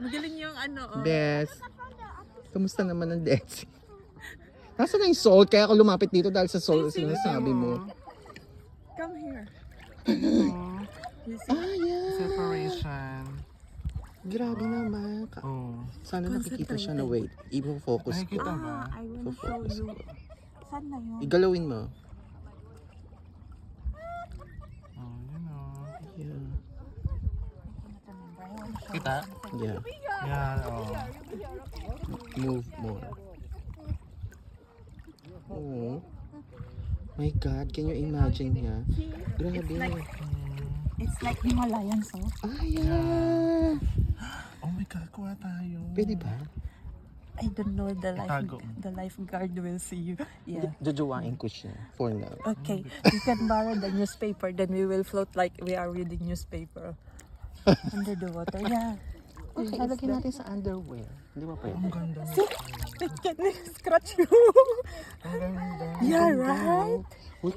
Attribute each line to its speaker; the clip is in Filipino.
Speaker 1: Magaling yung ano, oh.
Speaker 2: Bes, kamusta naman ang Desi? Nasaan na yung soul? Kaya ako lumapit dito dahil sa soul sinasabi mo.
Speaker 1: Come here. You see?
Speaker 2: Ah, yeah.
Speaker 3: Separation.
Speaker 2: Grabe naman.
Speaker 3: Oh.
Speaker 2: Sana nakikita siya na wait. I-focus ko.
Speaker 3: Nakikita ba?
Speaker 1: I wanna show
Speaker 2: Focus
Speaker 1: you.
Speaker 2: ko.
Speaker 1: Saan na yun?
Speaker 2: Igalawin mo.
Speaker 3: Oh, yun oh.
Speaker 2: Yeah.
Speaker 3: Kita?
Speaker 2: Yeah.
Speaker 3: Yan, oh.
Speaker 2: Move more. Oh. My God, can you imagine niya? Grabe.
Speaker 1: It's like Himalayan salt.
Speaker 2: Ah, yeah.
Speaker 3: Oh my God, kuha tayo.
Speaker 2: Pwede ba?
Speaker 1: I don't know,
Speaker 3: Itago.
Speaker 1: the lifeguard will see you. Yeah.
Speaker 2: Jojowain ko siya for now.
Speaker 1: Okay, you can borrow the newspaper, then we will float like we are reading newspaper. Under the water, yeah.
Speaker 2: Okay, ilagay natin sa underwear. Hindi ba pwede?
Speaker 3: Ang ganda.
Speaker 1: It can scratch you.
Speaker 3: Ang ganda.
Speaker 1: Yeah, right?
Speaker 2: Uy,